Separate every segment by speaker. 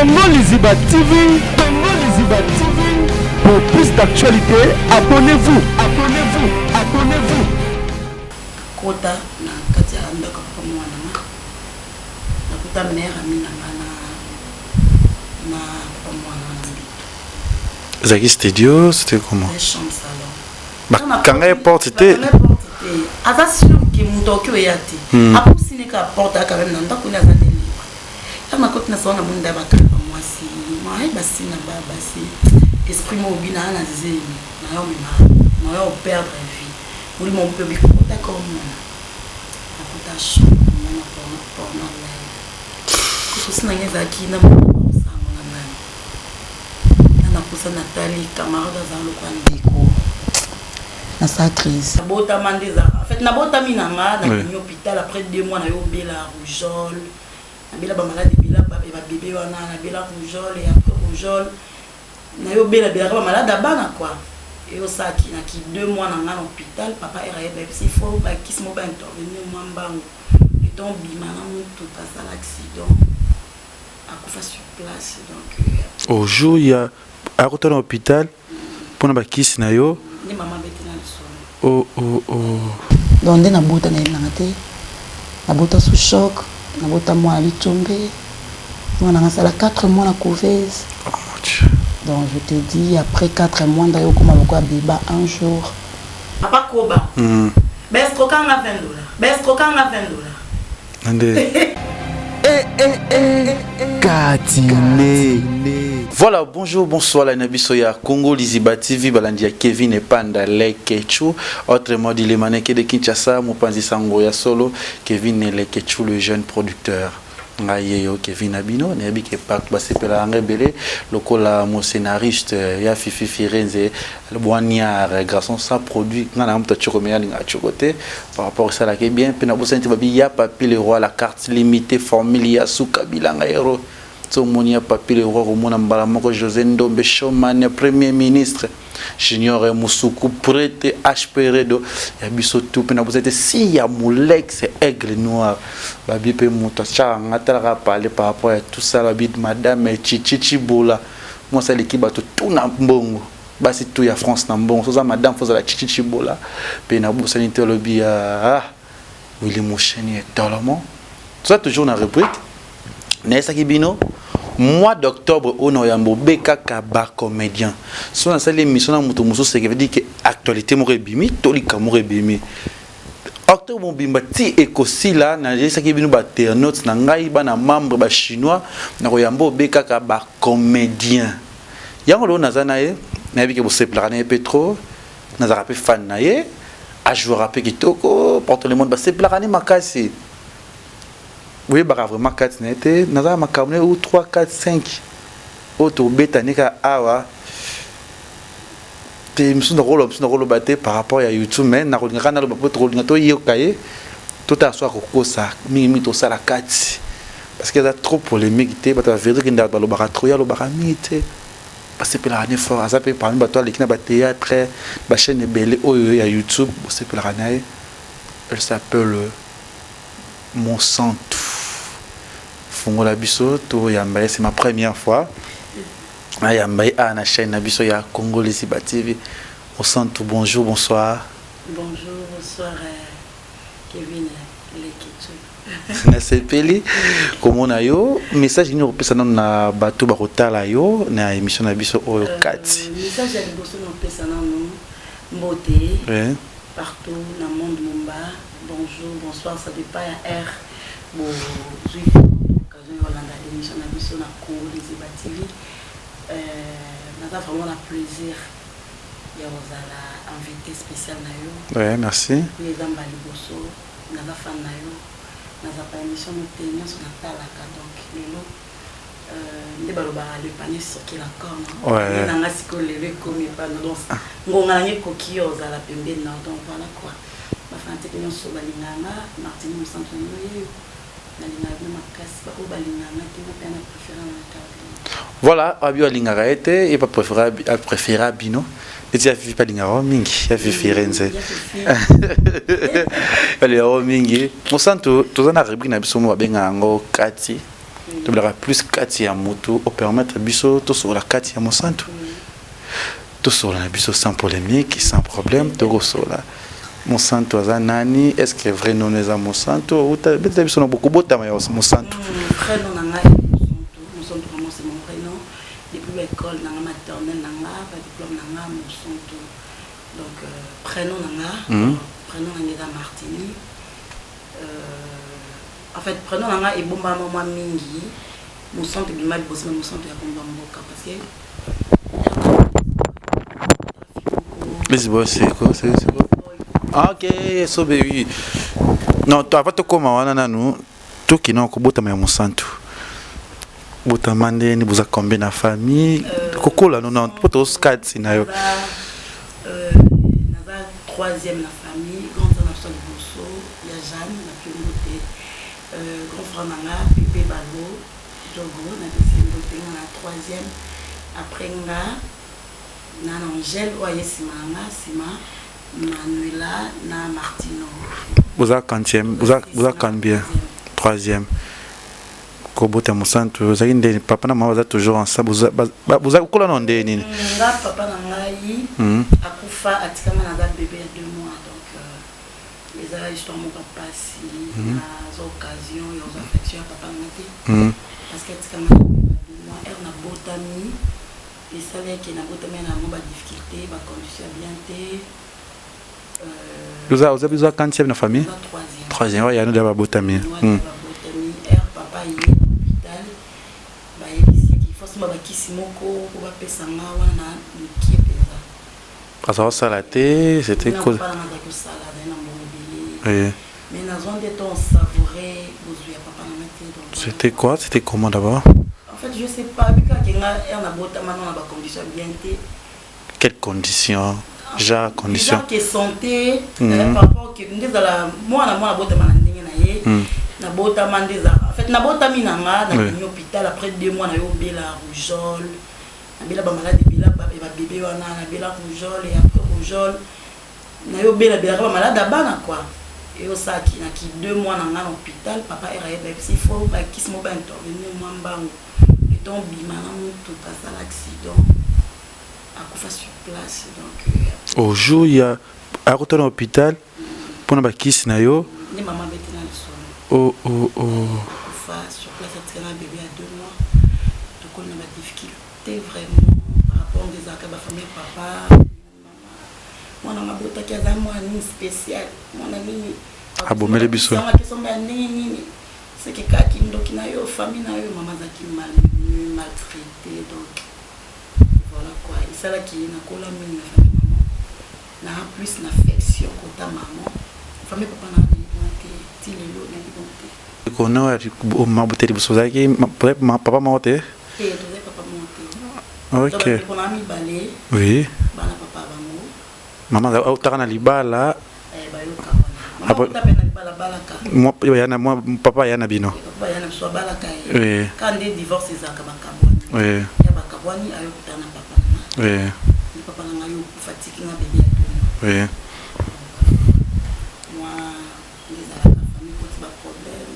Speaker 1: Congo Liziba TV. Congo Liziba TV. Pour plus d'actualité, abonnez-vous. Abonnez-vous. Abonnez-vous.
Speaker 2: Kota na kati ya ndako kwa mwana na kuta mère amina na kwa mwana
Speaker 3: Zaki studio, c'était comment?
Speaker 2: chambre salon.
Speaker 3: Bah, quand elle porte, c'était.
Speaker 2: Asa sûr que mutoki oyati. Apo sinika porte aka même nanda kuna za deli. Kama koti na sawana munda bakapa mwasi. Mai basi na baba si. Esprit mo bina na zemi. Na yo mima. Na yo perdre vie. Muri mo pe bi kota comme mwana. Akuta chambre mwana pour na la. Kusi na ngeza ki na mwana sa mwana nani. Na kusa Nathalie camarade za lokwa ndiko. Na sa crise. Nabota mandeza. En fait, nabota minanga na hôpital après 2 mois na yo bela rougeole. Na bela ba malade bela ba bébé wana na bela rougeole et après rougeole. Na yo bela ba malade bana quoi. Et au ça qui na ki 2 mois na ngana hôpital papa era ebe si faut ba kismo ba intervenir moi mbango. Et donc bima na mutu pasa l'accident. Akufa sur place donc
Speaker 3: Au jour il y a à côté de l'hôpital pour na ba kiss na yo.
Speaker 2: Ni maman betina
Speaker 3: Oh.
Speaker 2: Donc na bota na ngate. Na bota sous choc, na bota moi ali tomber. Moi na sala 4 mois na couveuse.
Speaker 3: Oh mon Dieu.
Speaker 2: Donc je te dis après 4 mois ndayo koma moko beba un jour. Papa koba. Besko kanga $20. Besko kanga $20.
Speaker 3: Ande. Katine. Voilà, bonjour, bonsoir, la Nabisoya, Congo Liziba TV, Balandia Kevin et Panda Lekechu. Autrement dit, les mannequins de Kinshasa, Moupanzi Sangoya Solo, Kevin Lekechu, le jeune producteur. Ngayeyo Kevin Abino, Nebi qui part passer par la rebelle, le cola mon scénariste, ya Fifi Firenze, le boignard, garçon sans produit, n'a pas de chocoméa côté par rapport à ça là qui est bien, puis na bossé ya papi le roi la carte limitée familia sous Kabila Ngairo. Monia papi le roi au monde Mbalamoko José Ndombe Chomane premier ministre Junior Moussoukou prête HPRedo ya biso tout pe na vous êtes si ya Moulex aigle noir babi pe muta cha ngata parler par rapport à tout ça la bide madame Chichichi Bola moi ça l'équipe bato tout na mbongo basi tout ya France na mbongo ça madame faut la Chichichi Bola pe na bossa interlobi ah Willy Moucheni et Tolomo ça toujours na rubrique Nessa Kibino mois d'octobre on a un beka kaba comédien so na sala émission na muto muso c'est veut dire que actualité mo rebimi tolika mo rebimi octobre mo bimba ti ekosila na Nessa Kibino ba internautes na ngai ba na membre ba chinois na ko yambo beka kaba comédien yango lo nazana ye na bi ke bo se plana petro na za rapé fan na ye a jouer rapé kitoko porte le monde ba se plana makasi. Oui, bah vraiment 4 n'était, nous avons macamné ou 3, 4, 5 autres bétanika awa. Te msou na rolo baté par rapport à YouTube mais na rolinga na lo bapoto rolinga to yokaye tout à soi ko ça mimi to ça la 4 parce qu'il y a trop polémique té bata vérité que nda lo bara trop ya lo bara mité parce que la année fort ça peut parler bato l'équipe ba théâtre ba chaîne belé oyo ya YouTube c'est pour la année elle s'appelle Monsanto Fongola biso to yambaye c'est ma première fois yambaye à la chaîne biso ya Congo Liziba TV Monsanto bonjour bonsoir
Speaker 2: Kevin Lekechu
Speaker 3: na sepeli comment na yo message ni opesa na bato ba kotala yo na émission na biso oyo kati
Speaker 2: message ya liboso na opesa na mbote partout dans le monde mumba bonjour bonsoir ça dépend à R bon juif occasion Yolanda l'émission na biso na Congo Liziba TV n'a vraiment la plaisir ya ozala invité spécial na yo
Speaker 3: merci
Speaker 2: les amba liboso na fan na yo na pas émission no tenir sur na talaka donc lelo nde baloba le panier sur qui la corne na ngasi ko lever comme pas donc ngonga ngi ko ki ozala pembeni na donc voilà quoi ba fante ko nyonso balinganga Martin Monsanto yo na linga ma kasi ba ko balinganga ki na pena préféré na table
Speaker 3: voilà abio lingara été et pas préféré bino et tu as vu pas lingara mingi ya Firenze allez mingi Monsanto tozana rubrique na biso mo benga ngo kati tu verras plus kati ya moto au permettre biso to sur la kati ya mosantu to sur la biso sans polémique sans problème to sur la mosantu azanani est-ce que vrai non les mosantu ou ta biso na beaucoup bota ma mosantu
Speaker 2: prénom nanga mosantu vraiment c'est mon prénom depuis l'école nanga maternelle nanga ba diplôme nanga mosantu donc prénom nanga prénom nanga Martini en fait prénom nanga ebomba mama mingi mosantu bima bosse mosantu ya komba mboka parce que
Speaker 3: les boss c'est quoi ok so baby non tu vas te koma wana nanu to kina ko bota ma mosantu bota mande ni buza combien na famille kokola non poto skat sinayo
Speaker 2: naza troisième na famille grand frère na son bosso ya Jeanne na piongote grand frère nanga Pépé Balo Jogo na deuxième bote na troisième après nga na Angèle oye simanga sima Manuela na Martino
Speaker 3: buza quantième buza combien troisième kobota mosantu zaki ndeni papa na mama baza toujours ensemble buza kola na ndeni
Speaker 2: nga papa na ngai akufa atikama na za bébé ya 2 mois donc les a histoire mon papa si na occasion et aux affections à papa ngati parce que atikama na 2 mois er na botami et ça vient qui na botami na mo ba difficulté ba condition bien té
Speaker 3: vous avez quantième na famille troisième ouais ya no da ba botami
Speaker 2: papa il est à l'hôpital bah il faut se mettre qui simoko pour pas pesa nga wana qui est pesa
Speaker 3: parce que ça la thé c'était quoi
Speaker 2: mais na zone de temps savouré bozuya papa na mate donc
Speaker 3: c'était quoi c'était comment d'abord
Speaker 2: en fait je sais pas bika kenga na bota maintenant na ba condition bien té
Speaker 3: quelles conditions déjà conditions
Speaker 2: que santé par rapport que ndezala moi na bota mana ndenge na ye na bota mandeza en fait na bota minanga na hôpital après 2 mois na yo bela rougeole na bela ba malade bela ba bébé wana na bela rougeole et après rougeole na yo bela ba malade bana quoi et au ça qui na qui 2 mois na hôpital papa era ba il faut ba qui se mo ba intervenir moi mbango et donc bima na mutu passa l'accident akufa sur place donc
Speaker 3: au jour il y a à retourner à l'hôpital pour na kiss na yo
Speaker 2: ni maman betina le son
Speaker 3: oh
Speaker 2: akufa sur place à un bébé à 2 mois donc on a des difficultés vraiment par rapport des actes de famille papa maman moi na bota ki za moi ni spécial moi na ni
Speaker 3: abomele biso
Speaker 2: c'est que kaki ndoki na yo famille na yo maman za ki maltraité donc voilà quoi et ça là qui na kola mini na famille maman na plus na affection kota maman famille papa na bonté ti lelo na bonté
Speaker 3: ko na wa ma boteli biso za ki papa monte
Speaker 2: et to papa monte
Speaker 3: OK
Speaker 2: donc on a mis balé
Speaker 3: oui
Speaker 2: bana papa bango
Speaker 3: maman za utaka na libala
Speaker 2: ba yo ka maman ta pena libala balaka
Speaker 3: moi yana moi papa yana bino
Speaker 2: papa yana so balaka
Speaker 3: oui
Speaker 2: quand des divorces za ka bakaboni
Speaker 3: oui
Speaker 2: ya bakaboni ayo kutana papa na
Speaker 3: oui
Speaker 2: ni papa na yo fatigue na bébé
Speaker 3: oui
Speaker 2: moi les à la famille quand il y a problème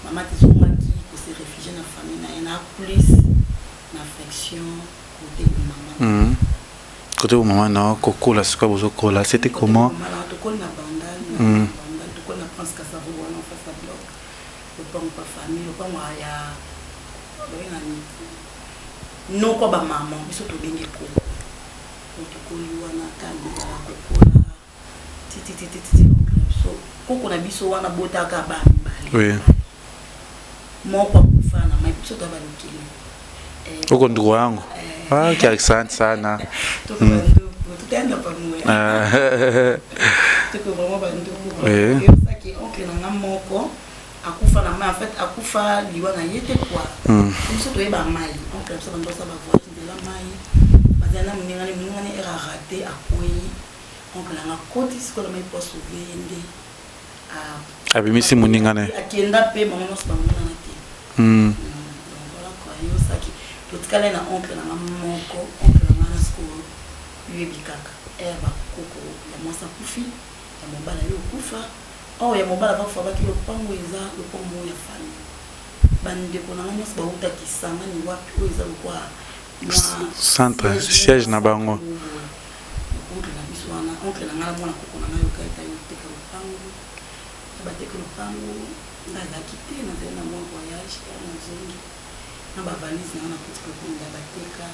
Speaker 2: maman te souvent qui se réfugier dans la famille na plus d'affection côté de maman
Speaker 3: côté de maman non kokola c'est quoi vous kola c'était comment
Speaker 2: maman to ko na bandal to ko na pense que ça vaut en face à bloc le bon pas famille le bon ya non ko ba maman biso to bengi ko to ko liwana kandi ya kokola titi so koko na biso wana botaka ba
Speaker 3: oui
Speaker 2: moko kufana mai biso to ba lokile
Speaker 3: uko ndugu wangu kia asante sana
Speaker 2: tutaenda pamoja tuko vraiment bandugu ça qui oncle na moko akufa na mai en fait akufa liwana yete kwa biso to eba mai oncle biso bando sa ba voiture de la mai bazana mningani era raté akoyi oncle na koti sikola mai po sauver ndé
Speaker 3: abimisi muningane
Speaker 2: akienda pe maman se bamona na te voilà quoi yo ça qui totikala na oncle na moko oncle na na school yebi kaka ba koko ya mwasa kufi ya mobala yo kufa ya mobala va fa ba ki lo pango eza lo pango ya famille bande ko nanga nyos ba uta kisanga ni wapi ko eza kwa
Speaker 3: centre siège na bango
Speaker 2: oncle na biso wana oncle na ngala mwana ko na yo kaita yo teka lupango ba teka lupango na za kite na za na mwa voyage na zongi na ba valise na petit ko na ba teka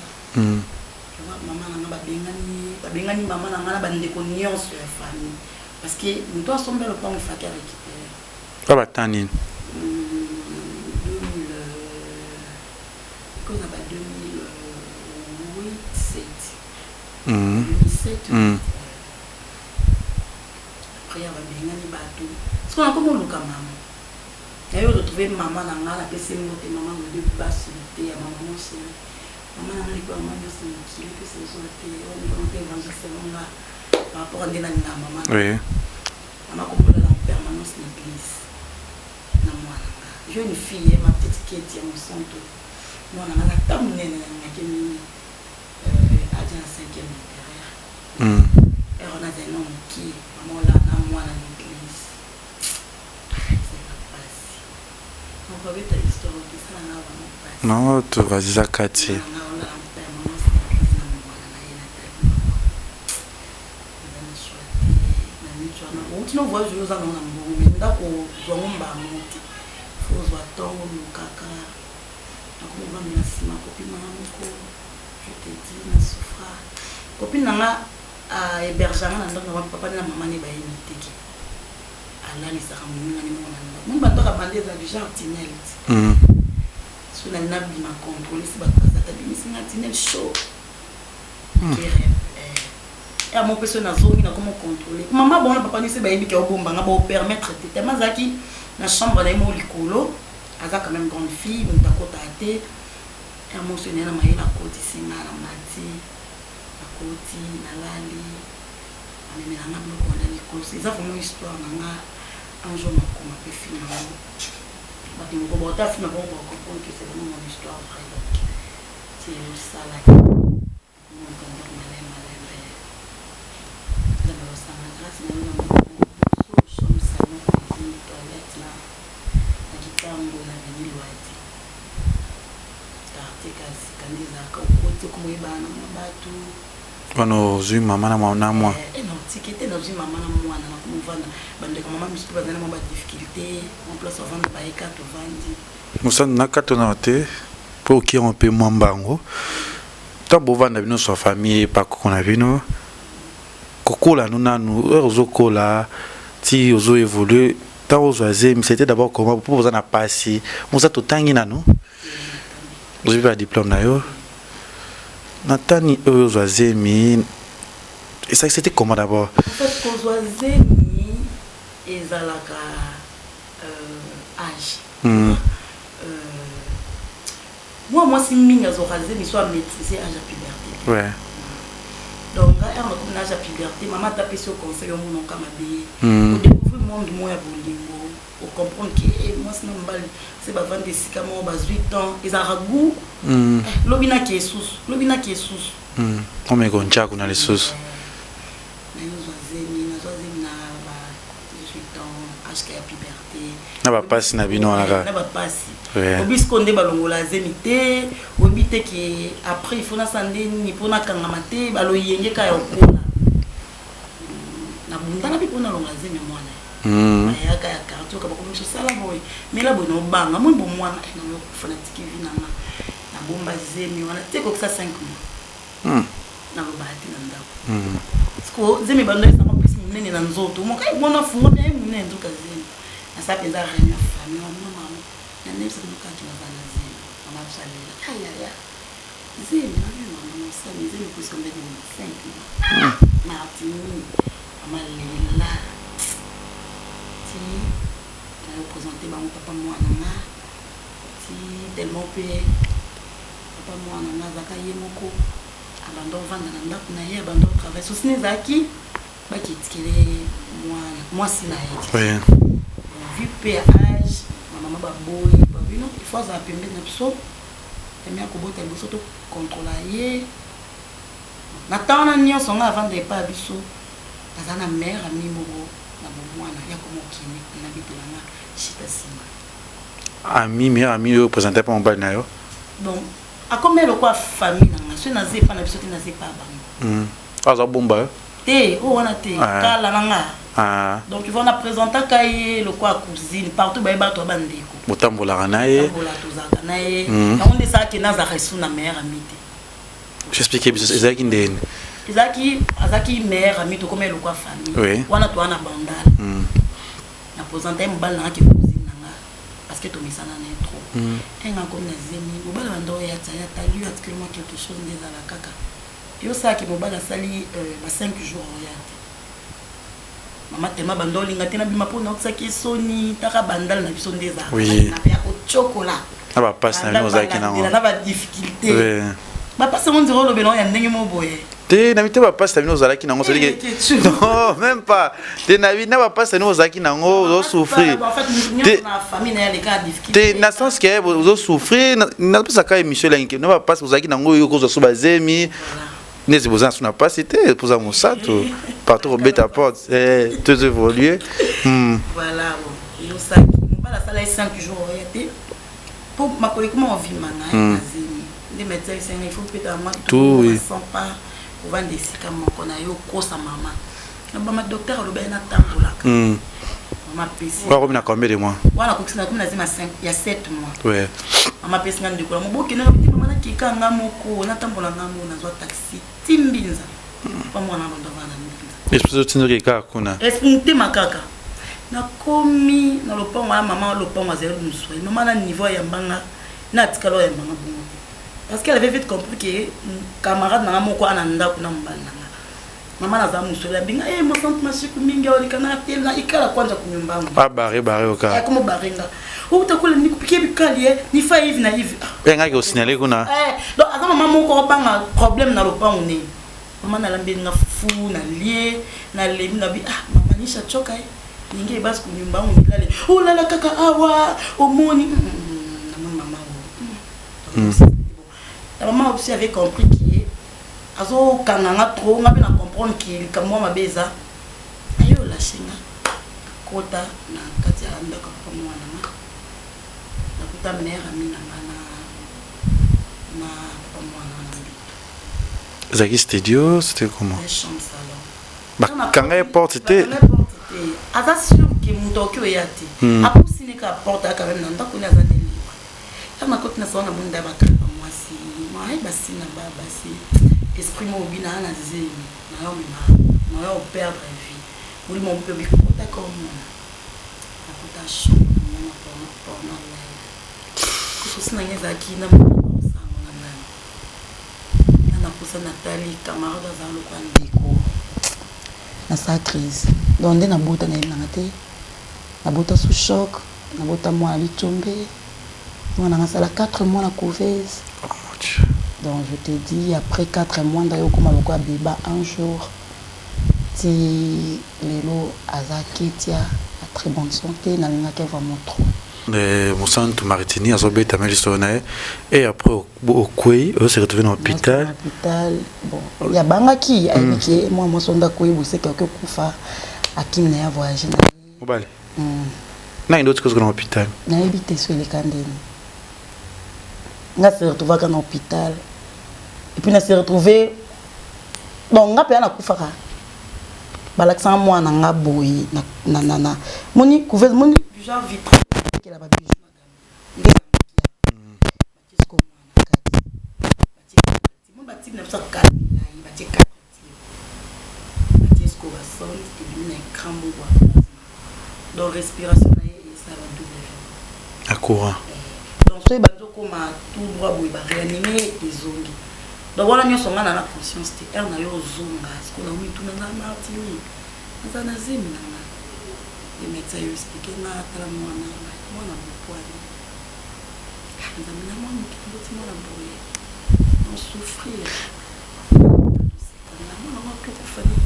Speaker 2: mama na ba bengani mama na ngala bande ko nyonso ya famille parce que nous doit somber le plan fa ka récupérer
Speaker 3: ba tani
Speaker 2: 2007 après aba bengani bato parce qu'on a comme luka mama et yo retrouver maman na ngala pese ngote maman de facilité ya maman c'est maman na liko maman c'est qui que c'est so te on est évangéliste là par rapport à ndena na maman
Speaker 3: oui
Speaker 2: maman comme la permanence l'église na moi jeune fille ma petite Kate ya mon santo moi na ngala tamne na kemi à la 5e littéraire. Et on a des noms qui, maman là, moi dans l'église. C'est pas facile. On va voir ta histoire, qui ça n'a vraiment pas.
Speaker 3: Non, tu vas dire Cathy.
Speaker 2: Tu ne vois pas, je vous en ai un mais d'accord, je vais monter. Il faut voir ton caca. Donc, on va me laisser ma copine, je te dis, na souffra. Copine nanga a hébergement na ndako papa na maman ne ba yimite ala ni saka munga ni mona mun ba to ka bande za du genre tinel so na nabi ma contrôler si ba ka ta bi singa tinel show et à mon personne na zongi na comment contrôler maman bon papa ni se ba yimike o bomba nga ba permettre te mazaki na chambre na mo likolo aza quand même grande fille on ta kota té émotionnel na maïla koti singa na mati na koti na lali ameme na ngablo ko na likolo c'est ça vraiment histoire na un jour na koma pe film ba ti mo bota film ba ko comprendre que c'est vraiment mon histoire vrai donc c'est ça là mon contact na le malé da ba sa na grâce na na so ça na cuisine toilette na kitambo na vinilwati
Speaker 3: Bano zui mama na mwana mwa.
Speaker 2: Non, tikete na zui mama na mwana na kumuvana. Bande kama mama misiku bazana mwa difficulté, en place avant de baika to vandi.
Speaker 3: Musa na kato na te po ki on pe mwambango. Ta bovanda bino so famille pa ko na bino. Kokola nuna nu ozo kola ti ozo évoluer. Ta ozo azem c'était d'abord comment pour vous en a passé. Musa to tangi na no. Vous avez un diplôme d'ailleurs. Natani Ozazemi. Et ça c'était comment d'abord?
Speaker 2: En fait, Ozazemi et Zalaka âge. Moi, si Minga Zozazemi soit maîtrisé âge à puberté.
Speaker 3: Ouais.
Speaker 2: Donc, quand on a âge à puberté, maman tapé sur le conseil au monde comme on découvre le monde moi à Bolingo. Pour comprendre que moi c'est normal c'est pas vendre des sicamons bas 8 ans ils ont ragout lobina qui est sous
Speaker 3: on me goncha kuna les sous
Speaker 2: na zemi na ba 18 ans âge de puberté
Speaker 3: na ba passe na bino na
Speaker 2: ba passe obis konde balongola zemi te obite que après il faut na sande ni pona kangama te balo yenge ka ya okona na bunda na bipona longola zemi mwana ayaka ya quartier ka bakomi sala boy mais la bono banga mo bo mwana na yo fanatique vi na bomba zemi wana te ko ça 5 mois na lo bahati na ndako sko zemi bando esa mo pisi munene na nzoto mo kai bona fungo te munene nzoka zemi na sa peza renya famille no mama na nesa mo ka tu na bana zemi mama salela aya zemi na mama mo sa zemi ko so mbele 5 mois martini mama lela représenté par mon papa moi nana si tellement peu papa moi nana zaka yemoko abandon vendre na ndako na ye abandon travail so sine zaki ba kitikele moi si na ye vu peu âge maman ba boy ba bino il faut ça permettre na biso et bien ko bota biso to contrôler na tana nyonso nga avant de pas biso azana mère ami mo na mwana ya komokini na bitolanga chita sima
Speaker 3: ami meilleur ami représenté par mon bal nayo
Speaker 2: donc a combien le quoi famille nanga so na zepa na biso te na zepa bango
Speaker 3: aza bomba
Speaker 2: te o wana te kala nanga donc ils vont na présenter kaye le quoi cousine partout ba ba to bandeko
Speaker 3: botambola na ye
Speaker 2: botambola to zaka na ye on dit ça que na za resu na meilleur ami te
Speaker 3: j'expliquais biso ezaki ndene
Speaker 2: azaki meilleur ami to comme le quoi famille wana to wana bandala na présenter mbal na ki cousine nanga parce que to misana na trop un comme na zemi mobala bando ya tsaya ta lui actuellement quelque chose des ala kaka yo ça ki mobala sali ba 5 jours ya mama tema bando linga tena bima po na tsaki soni taka bandal na biso ndeza na ya au chocolat
Speaker 3: aba passe na ozaki na
Speaker 2: na ba difficulté ba passe mon dire lo beno ya ndenge mo boye
Speaker 3: te na mite ba passe na ozalaki na ngo c'est non même pas te na vi na ba passe na ozaki na ngo zo souffrir
Speaker 2: en fait na famille na les cas difficulté
Speaker 3: te na sens que zo souffrir na pas ka émission la na ba passe ozaki na ngo yo ko zo bazemi nezi bozan suna pas c'était pour ça mon sato partout au bête à porte tout évoluer
Speaker 2: voilà bon yo ça qui pas la salle 5 jours été pour ma collègue comment on vit maintenant les médecins il faut peut-être moi tout sans pas on va des sikamo qu'on a yo ko sa maman na docteur le ben na tambola maman pesi
Speaker 3: wa combien de mois
Speaker 2: wana ko sina comme na 5 il y a 7 mois
Speaker 3: ouais
Speaker 2: maman pesi ngam de ko mo boki na maman na kika ngamoko na tambola ngamo na zo taxi timbinza pa mwana ndo vana mbinza
Speaker 3: espèce de kika kuna
Speaker 2: espèce makaka na komi na lopango ya maman lopango azeli musoi maman na niveau ya mbanga na tikalo ya mbanga bongo parce qu'elle avait vite compris que camarade na moko ananda kuna mbana maman na za musoi la binga mo sant masiku mingi olikana tel na ikala kwanza kunyumbangu
Speaker 3: bare oka
Speaker 2: comme barenga utakula ni kupikia bikali ni fa hivi na hivi
Speaker 3: ngaki osinale kuna
Speaker 2: donc ata maman moko banga problème na lopango ne maman na lambe na fu na lie na lebi na bi maman ni chachoka ninge basi kunyumbangu milale lala kaka awa omoni na maman la maman aussi avait compris qu'il azo kananga trop ngabe na comprendre qu'il comme moi ma beza ayo la chinga kota na kati ya ndako kwa mwana na kuta mère amina na kwa mwana
Speaker 3: Zaki studio c'était comment
Speaker 2: chambre salon
Speaker 3: kanga porte c'était
Speaker 2: aza sûr que mutoki oyati apo sinika porte quand même na ndako ni aza deli kama koti na sawana bunda bakala mwasi mai basi na baba si esprit mo bina na zemi na yo perdre vie muri mon peu bi kota comme na kota show na pour na ko sina ngeza ki na sango na nani na kusa Nathalie camarade za lo kwa ndiko na sa crise donc na bota na ngate na bota sous choc na bota moi litombe on a la 4 mois la couveuse.
Speaker 3: Oh mon Dieu.
Speaker 2: Donc je te dis, après 4 mois, d'ailleurs, comme on a béba un jour, si Lélo Azaki tia à très bonne santé, n'a pas vraiment trop.
Speaker 3: Mon centre Maritini a sobé ta mère et après au Koué, on s'est retrouvé dans l'hôpital.
Speaker 2: Bon, il y a Bangaki, moi, mon sonda Koué, vous savez quelques koufa à qui n'a voyagé.
Speaker 3: Obale. Na une autre chose dans l'hôpital.
Speaker 2: Na habité sur les candines. On s'est retrouvé dans l'hôpital. Et puis on s'est retrouvé. Donc on a payé la koufara. Balaksan moi na nga boy na. Moni couveuse moni genre vitre qui là ba bijou madame. Bati ko na kati. Mon bati na ça calme là, bati kati. Bati ko ba son et puis na écran mo ba. Donc respiration na ça va double.
Speaker 3: À courant.
Speaker 2: Donc so bazo koma tout droit boy ba réanimer les ongles. Donc voilà nous sommes dans la conscience de elle na yo zonga parce qu'on a mis tout dans la martini. Nous en azimi na. Les médecins yo expliquer na tala mwana poids. Nous amena mwana qui mwana boye. On souffrir.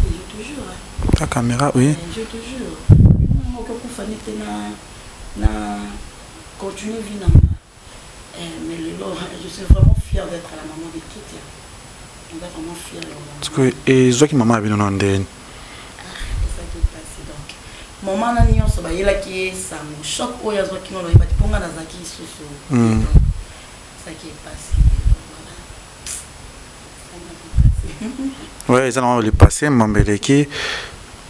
Speaker 2: Je te jure.
Speaker 3: Ta caméra, oui.
Speaker 2: Je te jure. Na continuer vie na mais je suis vraiment fière d'être la maman de Kitia. On est vraiment fière.
Speaker 3: Parce que et zo ki maman avait non ndeni.
Speaker 2: C'est ça qui est passé donc. Maman na nyonso ba yela ki ça me choc oya zo ki ngolo ba ponga na zaki susu. Ça qui est passé.
Speaker 3: Ouais, ils ont le passé Mambeleki.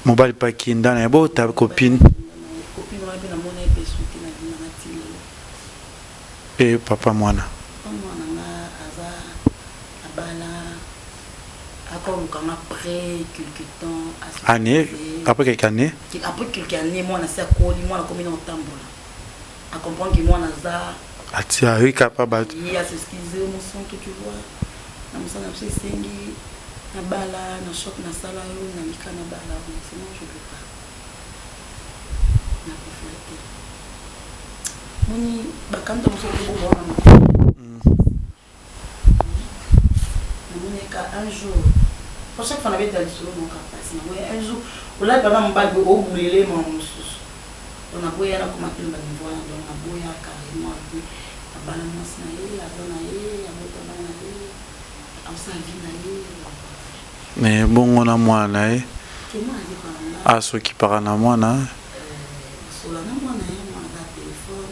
Speaker 3: Mon bal pas qui dans les beaux ta copine.
Speaker 2: Copine wa bi na mona e pesuti na bina na tile.
Speaker 3: Et papa mwana.
Speaker 2: Mwana nga aza abala encore quand après quelques temps
Speaker 3: Année après quelques années.
Speaker 2: Après quelques années moi na sa koli moi na komi na otambola. A comprendre que moi na za
Speaker 3: atia oui capable.
Speaker 2: Il a s'excuser mon son que tu vois. Na musa na pse sengi na bala na choc na sala yo na mika na bala sinon je peux pas. Na préféré. Moni bakanda muso ko bo na. Moni ka un jour. Pour chaque fois on avait dans le solo mon capacité. Mais un jour on l'a pas mon bague au brûler mon mususu. On a boya na kuma kimba ni voya donc on a boya carrément puis la balance na ye la zone na ye ya moto na ye on s'en vit na ye.
Speaker 3: Mais bon on a mwana eh.
Speaker 2: Comment on dit quand
Speaker 3: Ah ceux qui parlent na mwana.
Speaker 2: Sur la na mwana ye moi na téléphone.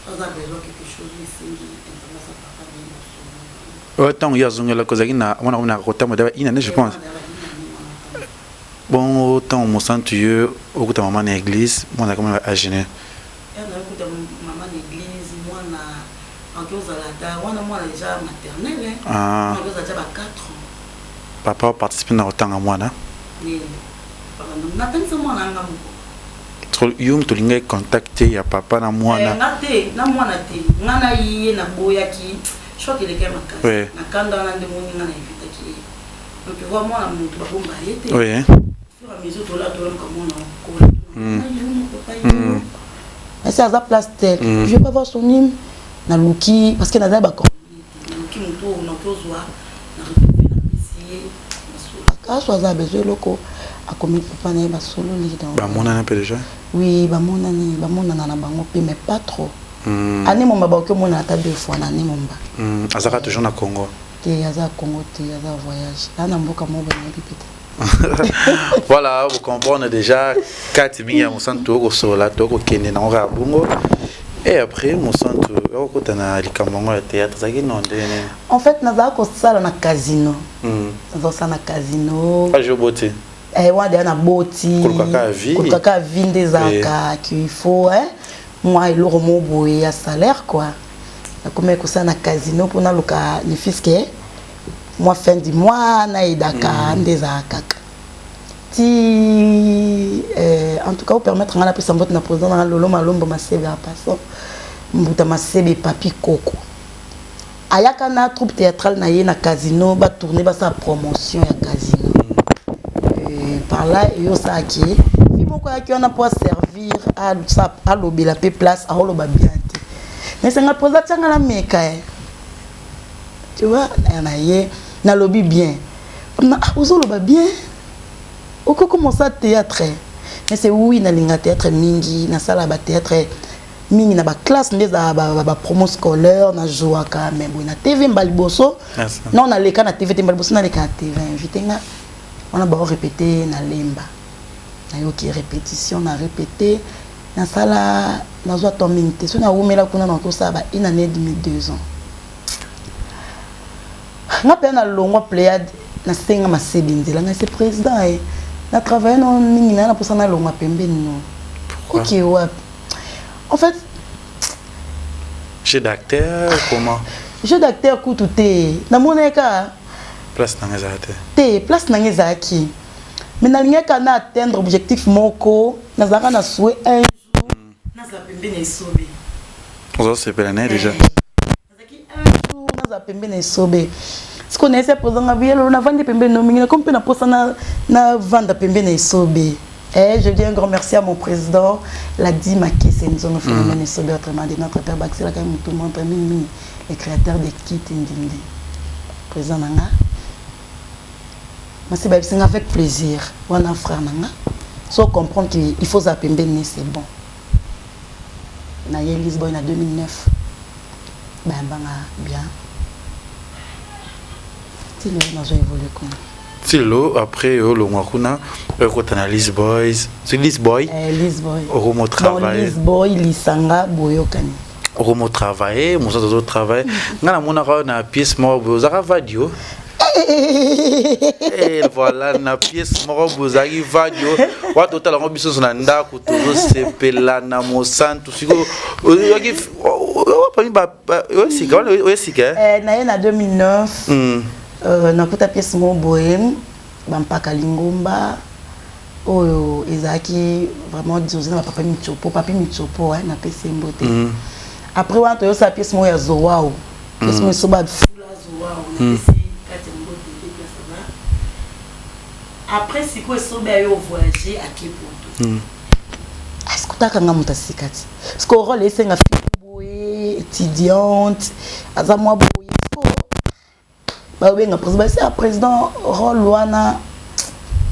Speaker 2: On a besoin quelque chose de singi internet ça papa bien.
Speaker 3: Ouais tant il y a zongela kozaki na mwana na kota mo ina je pense. Bon autant mon centre tu au côté maman à l'église moi on a comment à gêner.
Speaker 2: Elle a écouté maman l'église moi na en cause là moi déjà maternelle hein. Moi déjà 4 ans.
Speaker 3: Papa participe dans autant à moi là.
Speaker 2: Oui. Papa na pensa moi na ngamu.
Speaker 3: Trop yum to linga contacter ya papa na moi na.
Speaker 2: Na moi na te. Ngana yi na boya ki. Je crois qu'il est quand même à
Speaker 3: Oui.
Speaker 2: Na kanda na ndemo ngana invité ki. Donc tu vois moi na mutu ba bomba yete.
Speaker 3: Oui.
Speaker 2: Mais c'est à sa place telle. Je vais pas voir son hymne. Na Luki parce que na ba ko. Luki muto na tozwa na repérer na soit ça besoin loko a commis papa na ba solo li dans.
Speaker 3: Ba mona na déjà.
Speaker 2: Oui, ba mona na bango mais pas trop. Année mon baba que mona ta 2 fois na année mon ba.
Speaker 3: Azaka toujours na Congo.
Speaker 2: Te aza Congo te aza voyage. Là na mboka mo ba répéter.
Speaker 3: Voilà, vous comprenez déjà 4 minutes mon centre au sola toko kene na ora bungo et après mon centre au côté na likambango ya théâtre ça qui non
Speaker 2: en fait naza ko sala na casino naza sala na casino
Speaker 3: pas je beauté
Speaker 2: wa de na boti kolkaka vie des aka qu'il faut hein moi il le mo boye à salaire quoi na comme ko sala na casino pour na luka ni fisque moi fin du mois na idaka ndeza ti en tout cas vous permettre ngana pesa mbote na président na lolo malombo masebe a passant mbuta masebe papi koko ayaka na troupe théâtrale na ye na casino ba tourner ba sa promotion ya casino par là yo ça qui fi moko ya ki on a pour servir à ça à lobby la place à holo ba bien mais c'est nga posa tanga la meka tu vois na ye na lobby bien na uzolo ba bien oko commence à théâtre mais c'est oui na linga théâtre mingi na sala ba théâtre mingi na ba classe ndeza ba promo scolaire na joaka mais bon na TV mbaliboso non na leka na TV mbaliboso na leka na TV invité nga on a ba répéter na lemba na yo ki répétition na répéter na sala na zo to minute so na umela kuna na ko saba une année et demie 2 ans nga pe na longwa pléiade na senga masebinzela nga c'est président et na travaillé non mingi na pour ça na longwa pembeni non. OK ouais. En fait
Speaker 3: jeu d'acteur comment
Speaker 2: jeu d'acteur kututé na moneka
Speaker 3: place na ngezate
Speaker 2: te place na ngezaki mais na lingeka na atteindre objectif moko na zaka na souhait un jour na za pembeni sobe
Speaker 3: on se pelané déjà
Speaker 2: nazaki un jour na za pembeni sobe ce qu'on essaie pour nga bielo na vendre pembeni no mingi comme na posa na vendre pembeni sobe. Et je dis un grand merci à mon président, la Dimaki, c'est une zone phénomène sobe autrement dit notre père Baxila quand tout le monde mimi les créateurs de Kit Ndindi. Président nanga. Merci babsinga avec plaisir. Wana frère nanga. Sans comprendre qu'il faut za pembeni c'est bon. Na ye Lisbonne en 2009. Ben banga bien. Nous avons évolué comme
Speaker 3: Tilo après le Mwakuna quand analyse boys c'est Lise Boy Romo travail
Speaker 2: Lise Boy Lisanga Boyokani
Speaker 3: Romo travailler mon autre travail ngana mona na pièce mo bozaka vadio et voilà na pièce mo bozaki vadio wa total ngo biso na ndako tozo sepela na mosantu siko yaki pa mi ba sika
Speaker 2: na ye na 2009 nakuta pièce mo bohem bampaka lingomba oyo ezaki vraiment disons na papi mitsopo na pese mbote après on a sa pièce mo ya Zoao pièce mo so ba fula Zoao na pese kati mbote ça va après siko so ba yo voyager à Kipoto est-ce que taka nga mutasikati parce que rôle esenga fiboye étudiante azamwa boye benga président rôle wana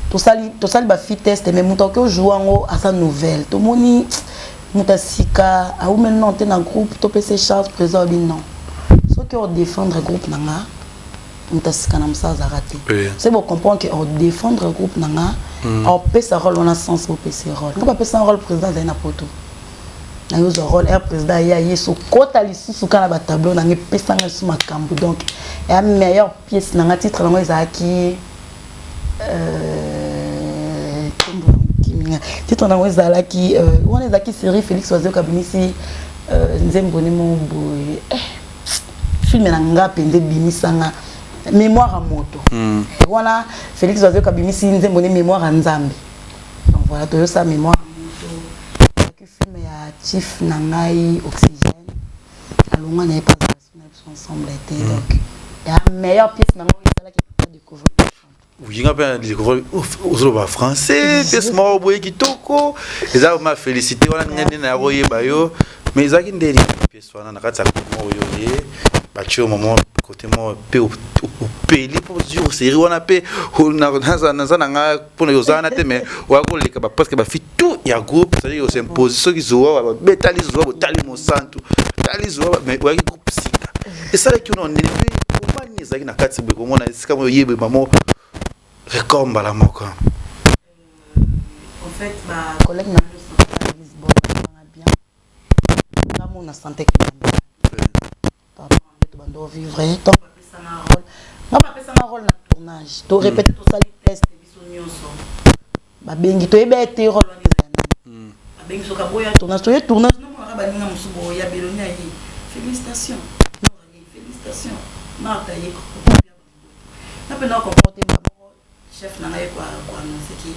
Speaker 2: to sali ba fit test mais muto ko jouango à sa nouvelle to moni mutasika a ou maintenant te na groupe to PC charge président non so que on défendre groupe nanga mutasika na msa za raté c'est bon comprendre que on défendre groupe nanga on peut sa rôle on a sens au PC rôle on pas peut sa rôle président za na poto na yo zo rôle président ya yeso kota lisusu kana ba tableau na ngepesanga su makambu donc la meilleure pièce dans le titre là ezaki titre na ezalaki on ezaki série Félix Oiseau kabinisi nzembo ne mo boy film na nga pende bimisanga mémoire à moto voilà Félix Oiseau kabinisi nzembo ne mémoire à nzambe donc voilà to ça mémoire à moto qui film ya chief na ngai oxygène alonga na pas ensemble était donc la meilleure pièce maintenant c'est qui peut découvrir.
Speaker 3: Oui, on peut découvrir au français, pièce moi boye kitoko. Les a ma félicité on a ngene na roye bayo, mais ça qui ndeli pièce wana na kata ko yoye. Ba tio moment côté moi pe au peli pour dire série on a pe na nga pour yo zana te mais wa ko leka parce que ba fit tout ya groupe c'est dire s'impose ceux qui zo betali zo tali mo santu tali zo mais wa groupe sika. Et ça qui on est comment ça qui na kati bwe comment na sika mo yebe mamo rekomba la moko.
Speaker 2: En fait ma collègue na Lisbonne va bien. Là mon santé que tu vas vivre ton papa ça un rôle. Moi papa ça un rôle na tournage. Tu répéter tout ça les tests biso nyonso. Ba bengi to ebete rôle ni zana. Ba bengi so ka boya tournage non mo ka ba ninga musubo ya belonia yi. Félicitations. Félicitations. Martha y na pena comporter d'abord chef na ngai kwa annoncer que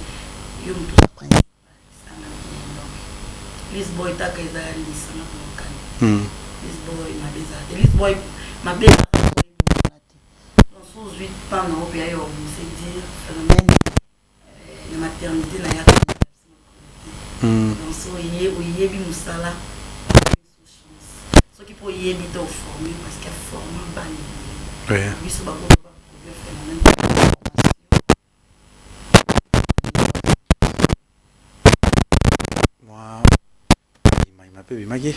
Speaker 2: yo mtu principal sana donc Lisboy taka ezali sana kwa Lisboy mabeza Lisboy mabeza donc sous 8 ans na opia yo c'est dire phénomène la maternité na ya donc so yé bi musala ce qui peut y éviter au former parce qu'il forme bani oui ça va
Speaker 3: moi il m'appelle Bimagi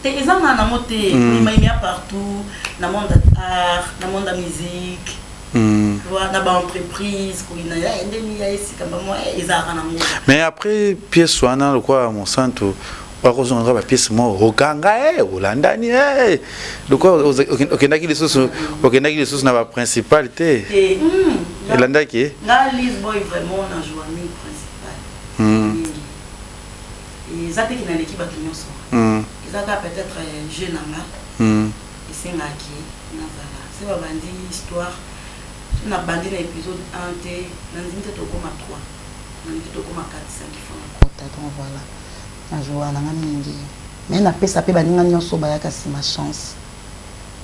Speaker 2: t'es exemple na moté il m'a mis partout dans monde art dans monde musique vois dans ba entreprise ko ina ya ndeni ya isi kamba moi ezara na mo
Speaker 3: mais après pièce wana le quoi mon santo on va pièce moi rokanga olandani donc okendaki les sources na ba principalité et landaki
Speaker 2: na Lisboy vraiment na journée principale et ça qui na l'équipe de nyonso ils a peut-être jeune anga et c'est ngaki na zala c'est ba bandi histoire na bandi na épisode 1 té na nzinte to koma 3 na nzinte to koma 4 5 fois kota donc voilà na joa na mingi mais na pesa pe baninga nyonso ba yaka si ma chance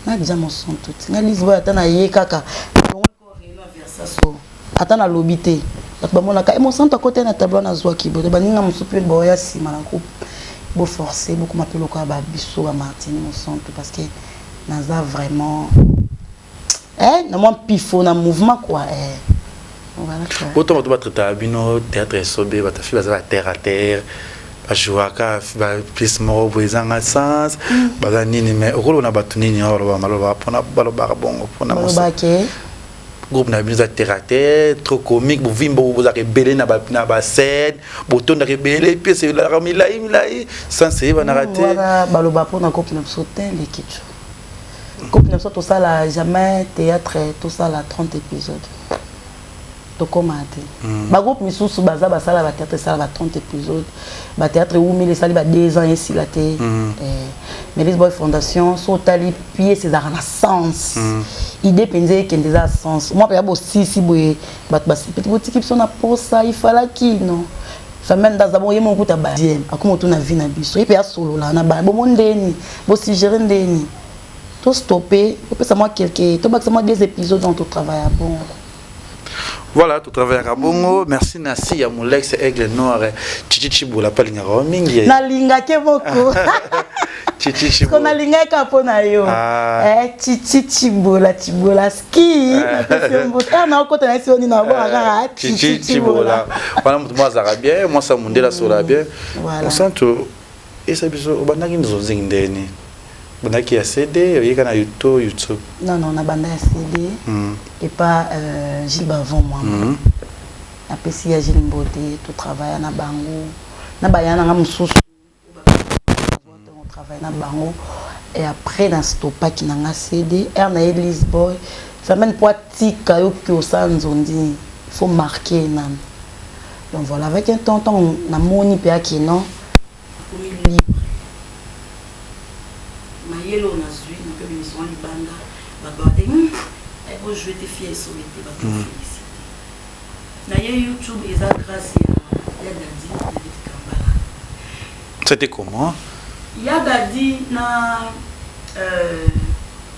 Speaker 2: na déjà mon son tout na Lisboa atana ye kaka donc ko réunion versaso atana lobité donc ba mona ka mon son to côté na tableau na zwa kibo baninga musupe bo ya si ma groupe bo forcer beaucoup m'appeler ko ba biso ba Martine mon son tout parce que naza vraiment na mon pifo na mouvement quoi voilà quoi
Speaker 3: autant tu vas traiter bino théâtre sobé ba ta fille va terre à terre jouaka ba pièce moro boizanga sens ba nini mais okolo na batunini oro ba maloba pona baloba bongo pona
Speaker 2: mosa
Speaker 3: groupe na bino za terre à terre trop comique bo vimbo bo za rebelle na ba scène bo tonda rebelle puis c'est la milai sans c'est va rater
Speaker 2: voilà baloba pour na groupe na sauter les kitsch groupe na sauter tout ça là jamais théâtre tout ça là 30 épisodes to commenter ba groupe misusu baza basala ba théâtre ça ba 30 épisodes ba théâtre où mille sali ba 2 ans ici la té Melis Boy Fondation sotali pied ces renaissance idée pensée qu'il des sens moi peut aussi si boye bat petit boutique son pour ça il fallait qui non ça même dans d'abord y mon coup ta badiem akoma to na vie na biso et puis à solo là na ba bon ndeni bo si gérer ndeni tout stopper et puis ça moi quelques to ba ça moi 2 épisodes dans tout travail bon.
Speaker 3: Voilà, tout travail à Bongo. Merci Nassi, ya mon ex aigle noir. Chichi Chibola pas linga roaming.
Speaker 2: Na linga ke boko.
Speaker 3: Chichi Chibola.
Speaker 2: Qu'on a linga kapona yo. Chichi Chibola ski. Na pese mbota na ko tena si oni na bo aga
Speaker 3: Chichi Chibola. Voilà moi ça va bien, moi ça monde la sola bien. On sent tout et ça biso obandaki nzonzi ndeni. Bonaki ya CD, yeka na YouTube.
Speaker 2: Non, on a bandé à CD et pas Gilles Bavon moi. Après si ya Gilles Mboté, tout travail na bango. Na bayana nga mususu. On travaille na bango et après dans stopa qui na CD, na Elise Boy. Ça mène pour tika yo ki osanzondi. Il faut marquer nan. Donc voilà, avec un tonton na moni pe akino. Yellow na zui na que ils sont libanda ba ba te et bon je vais te fier sur les ba féliciter na YouTube ils a grâce ya Dadi David Kambala.
Speaker 3: C'était comment?
Speaker 2: Ya Dadi na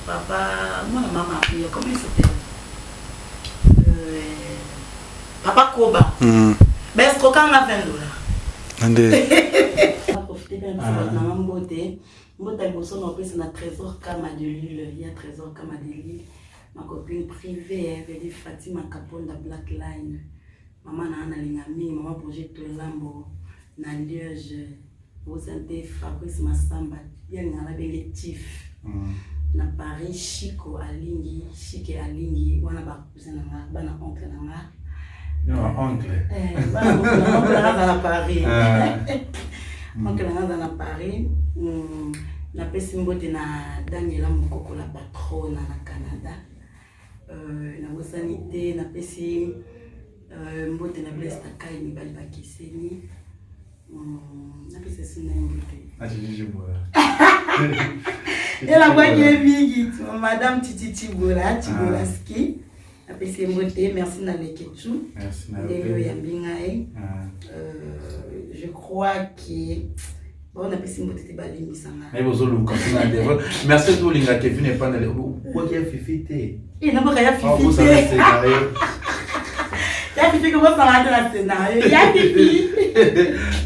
Speaker 2: papa moi na maman comment il s'appelle papa Koba ben est-ce qu'on a $20
Speaker 3: Ande
Speaker 2: profiter bien de na mambote. Moi, je na Trésor Kama de Lille. Il y a Trésor Kama de Lille. Ma copine privée, elle dit Fatima Kaponda Black Line. Maman na Lingami, maman projet Tolambo, na Liège. Vous sentez Fabrice Massamba, il y a un bénétif. Na Paris, Chico Alingi, Chique Alingi, wana ba cousin na bana oncle na.
Speaker 3: Non, oncle.
Speaker 2: Oncle na Paris. Oncle na Paris. Na pesi mbote na Daniela Mokoko la patrona na Canada na bosanité na pesi mbote na Blaise Takai ni bali bakiseni na pesi sina mbote
Speaker 3: Chichi Chibola
Speaker 2: ela kwa mingi madame Chichi Chibola ski na pesi mbote merci na leketu
Speaker 3: merci na
Speaker 2: lelo ya bingai je crois que bon, on a passé une petite balle
Speaker 3: mais vous avez merci à tous les gars qui viennent pas dans les quoi qui a fifité
Speaker 2: et non pas y a fifité ya fifi comment ça va dans la scénario ya fifi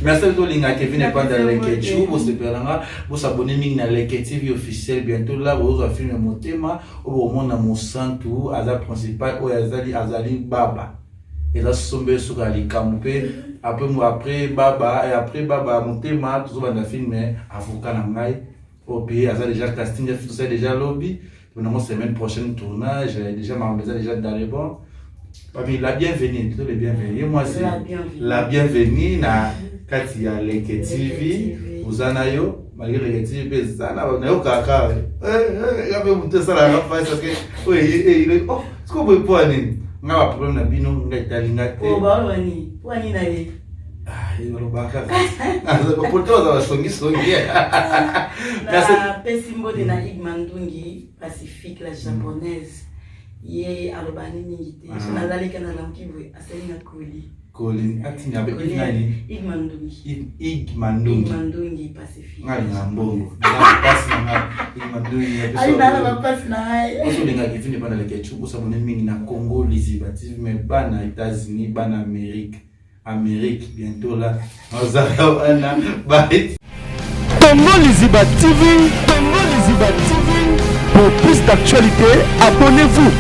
Speaker 3: merci à tous les gars qui viennent pas dans les ketchup vous espérez vous abonnez ming na les TV officiel bientôt là vous allez filmer mon thème au moment na mon centre azal principal ou azali baba et là sombe sur ali kampe après baba et après baba mon thème tout ça va filmer avocat na ngai au pays azal déjà casting tout ça déjà lobby pour la semaine prochaine tournage déjà ma maison déjà dans les bons. La bienvenue, tous les bienvenus. Moi c'est la bienvenue na kati ya Leke TV. Uzanayo, malgré Leke TV, zana nayo kaka. Yabe mute sala na face parce que il oh, ce qu'on peut pas nini. Nga problème na bino nga italinga te.
Speaker 2: Oh ba wani na ye.
Speaker 3: Ah, il va le baka. Pour toi ça va songi.
Speaker 2: La Pesimbo de na Igmandungi Pacifique la japonaise. Ye alobani ningite nazali kana lamkiwe asali na
Speaker 3: Colin atinya be nani
Speaker 2: Igmandungi Pacifique
Speaker 3: ngali ngambongo ngapasi na Igmandungi ya
Speaker 2: ai na mapasi na hai
Speaker 3: oso lenga kifini bana leke chubu sabone mingi na Congo Liziba TV mais bana États-Unis bana Amérique bientôt là on bye
Speaker 1: Congo Liziba TV pour plus d'actualités abonnez-vous